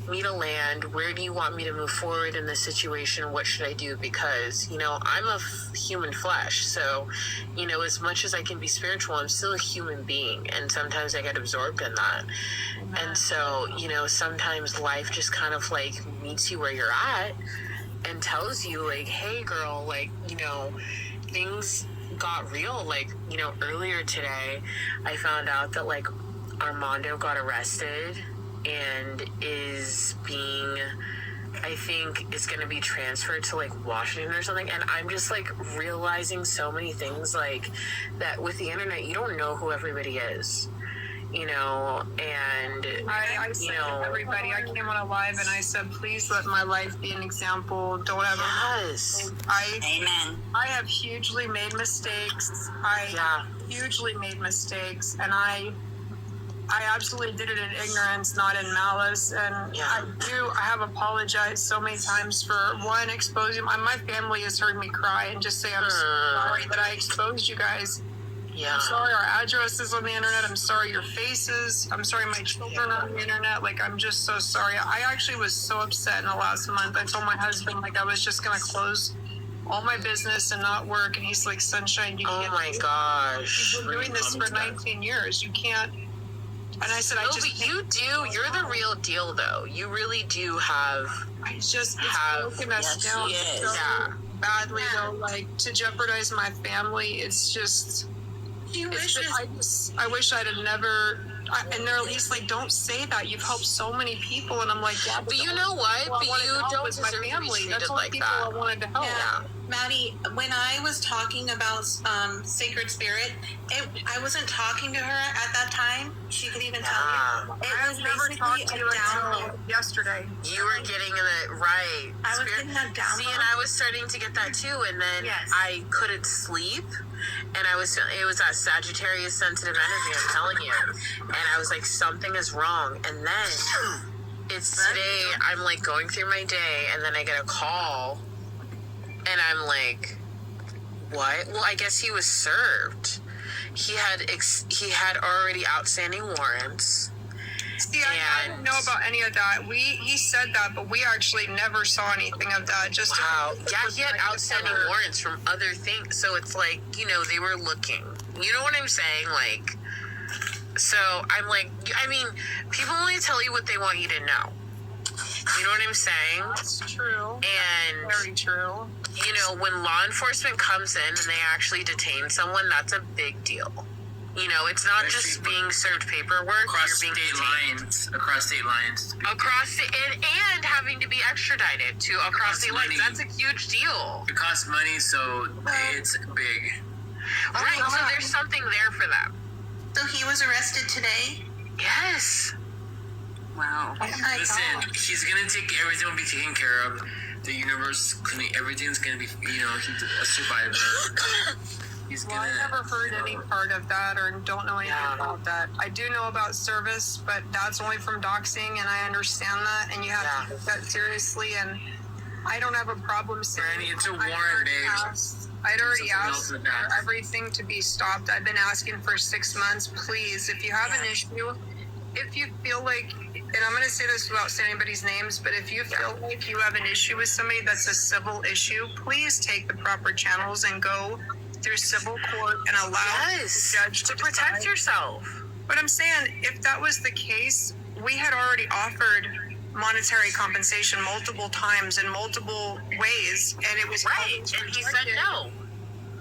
me to land? Where do you want me to move forward in this situation? What should I do? Because, you know, I'm of human flesh. So, you know, as much as I can be spiritual, I'm still a human being. And sometimes I get absorbed in that. And so, you know, sometimes life just kind of like meets you where you're at and tells you like, hey girl, like, you know, things got real. Like, you know, earlier today, I found out that like Armando got arrested and is being, I think, is going to be transferred to like Washington or something. And I'm just like realizing so many things like that with the internet. You don't know who everybody is, you know. And I said to everybody, I came on a live and I said, please let my life be an example. Don't ever. Yes. Amen. I have hugely made mistakes. Hugely made mistakes, and I absolutely did it in ignorance, not in malice. And I have apologized so many times for one, exposing my family has heard me cry and just say I'm sorry that I exposed you guys. I'm sorry our address is on the internet. I'm sorry your faces. I'm sorry my children are on the internet. Like, I'm just so sorry. I actually was so upset in the last month. I told my husband like I was just gonna close all my business and not work, and he's like, Sunshine, you can't. Oh my gosh. You've been doing this for 19 years. You can't. And I said, but you do. You're the real deal, though. You really do have. It's broken us down so badly, though. Like, to jeopardize my family, it's just. I wish I'd have never. And they're at least like, don't say that. You've helped so many people, and I'm like, yeah. But you know what? But you don't deserve to be treated like that. I wanted to help. Yeah. Maddie, when I was talking about Sacred Spirit, I wasn't talking to her at that time. She could even tell you. It was basically a download. Yesterday. You were getting it right. I was getting that download. See, and I was starting to get that too, and then I couldn't sleep, and it was that Sagittarius sensitive energy, I'm telling you. And I was like, something is wrong. And then it's today, I'm like going through my day, and then I get a call. And I'm like, what? Well, I guess he was served. He had already outstanding warrants. See, I didn't know about any of that. He said that, but we actually never saw anything of that. Just wow. Yeah, he had outstanding warrants from other things. So it's like, you know, they were looking. You know what I'm saying? Like, so I'm like, I mean, people only tell you what they want you to know. You know what I'm saying? That's true. And very true. You know, when law enforcement comes in and they actually detain someone, that's a big deal. You know, it's not just being served paperwork. Across you're being state lines. And having to be extradited to across state lines. That's a huge deal. It costs money, so it's big. Right, so there's something there for them. So he was arrested today? Yes. Wow. Listen, he's gonna everything will be taken care of. The universe, everything's gonna be, you know, he's a survivor. I never heard any part of that or don't know anything about that. I do know about service, but that's only from doxing, and I understand that, and you have to take that seriously, and I don't have a problem saying it's a warrant, babe. I'd already asked for everything to be stopped. I've been asking for 6 months. Please, if you have an issue, if you feel like, and I'm going to say this without saying anybody's names, but if you feel like you have an issue with somebody that's a civil issue, please take the proper channels and go through civil court and allow the judge to protect yourself. But I'm saying, if that was the case, we had already offered monetary compensation multiple times in multiple ways, and it was right, and he said no.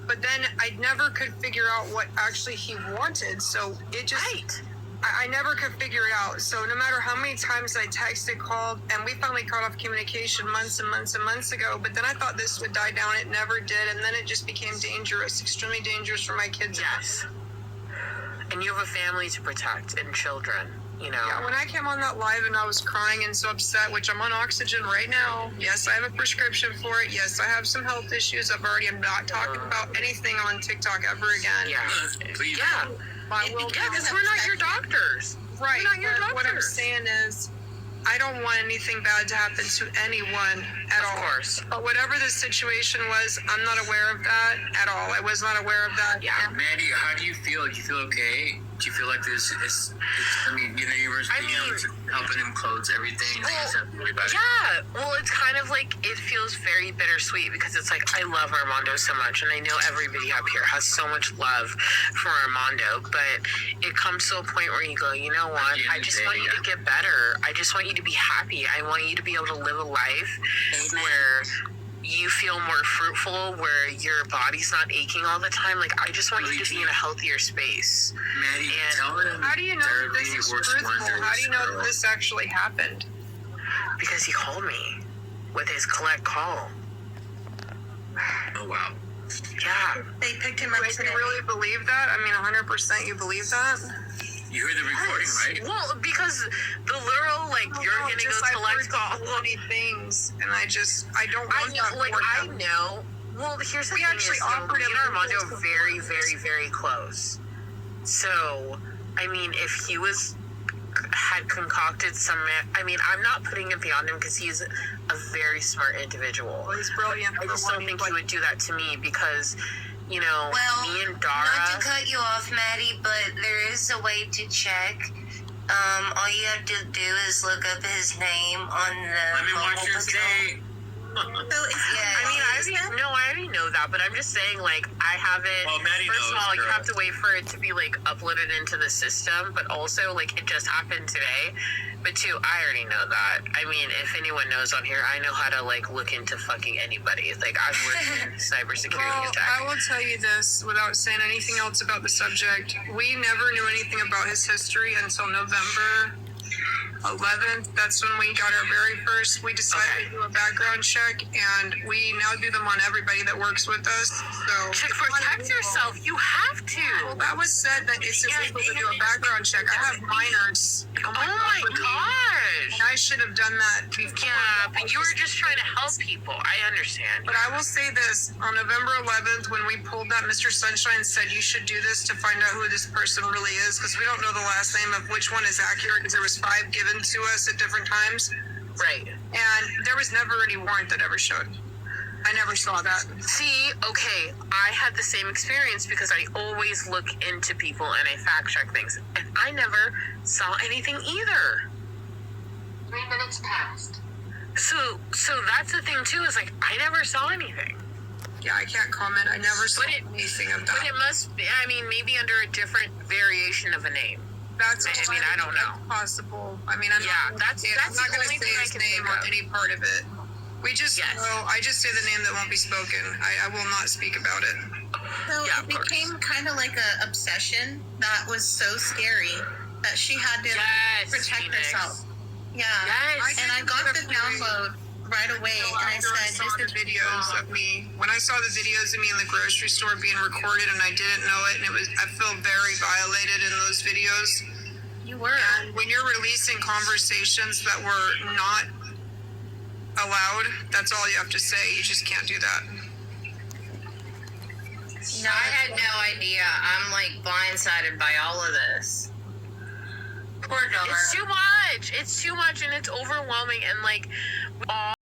But then I never could figure out what actually he wanted, so it just... I never could figure it out. So no matter how many times I texted, called, and we finally cut off communication months and months and months ago, but then I thought this would die down. It never did. And then it just became dangerous, extremely dangerous for my kids. Yes. And you have a family to protect and children, you know. Yeah, when I came on that live and I was crying and so upset, which I'm on oxygen right now. Yes, I have a prescription for it. Yes, I have some health issues. I'm not talking about anything on TikTok ever again. Yeah. Please. Yeah. Because we're not your doctors. Right. We're not your doctors. What I'm saying is, I don't want anything bad to happen to anyone at all. Of course. But whatever the situation was, I'm not aware of that at all. I was not aware of that. Yeah. Maddie, how do you feel? Do you feel okay? Do you feel like this is, I mean, you know, helping him clothes, everything. He doesn't have to worry about it. Yeah, well, it's kind of like, it feels very bittersweet because it's like, I love Armando so much, and I know everybody up here has so much love for Armando, but it comes to a point where you go, you know what, I just want you to get better. I just want you to be happy. I want you to be able to live a life where you feel more fruitful, where your body's not aching all the time. Like, I just want you to be in a healthier space. Maddie, tell him how do you know that this is truthful? How do you know that this actually happened? Because he called me with his collect call. Oh, wow. Yeah. They picked him up Like, today. you really believe that? I mean, 100% you believe that? You heard the recording, right? Well, because the literal, like, you're No, gonna just go I've collect heard call. so many things, and I don't I want know, that like, for I them. know. Well, here's the We thing actually is, so offered me him and Armando the are very, very, very close. So, I mean, if he had concocted some, I mean, I'm not putting it beyond him because he's a very smart individual. Well, he's brilliant. I just don't think he would do that to me because, you know, Well, me and Dara. not to cut you off, Maddie, but there is a way to check. All you have to do is look up his name on the Let me watch mobile your patrol. state. Yeah, I mean, I already know that, but I'm just saying, like, I haven't. Well, Maddie first of knows, all, you girl. have to wait for it to be like uploaded into the system, but also, like, it just happened today. But two, I already know that. I mean, if anyone knows on here, I know how to like look into fucking anybody. Like, I've worked in cybersecurity Well, attack. I will tell you this without saying anything else about the subject. We never knew anything about his history until November 11th. That's when we got our very first. We decided to do a background check, and we now do them on everybody that works with us. So To protect yourself, you have to. Well, that was said that it's illegal to do a background check. I have minors. Oh my gosh. And I should have done that before. Yeah, but you were just trying to help people. I understand. But I will say this, on November 11th, when we pulled that, Mr. Sunshine said you should do this to find out who this person really is, because we don't know the last name of which one is accurate, because there was 5 given to us at different times. Right. And there was never any warrant that ever showed. I never saw that. See, okay, I had the same experience because I always look into people and I fact check things. And I never saw anything either. 3 minutes passed. So that's the thing too, is like, I never saw anything. Yeah, I can't comment. I never saw But it- anything of But that. it must be, I mean, maybe under a different variation of a name. That's I mean, I don't know. possible. I mean, I'm Yeah, not that's I'm the not going only to say thing I his can name think or of. any part of it. We just Yes. know, I just say the name that won't be spoken. I will not speak about it. So Yeah, it of course. became kind of like a obsession that was so scary that she had to Yes, protect Phoenix. herself. Yeah. Yes. And I got the download right away, So and I after I said, saw the videos of me, when I saw the videos of me in the grocery store being recorded and I didn't know it, and I feel very violated in those videos. "You were." And when you're releasing conversations that were not allowed, that's all you have to say. You just can't do that. No, I had no idea. I'm like blindsided by all of this. Poor Dumber. It's too much. It's too much and it's overwhelming and like all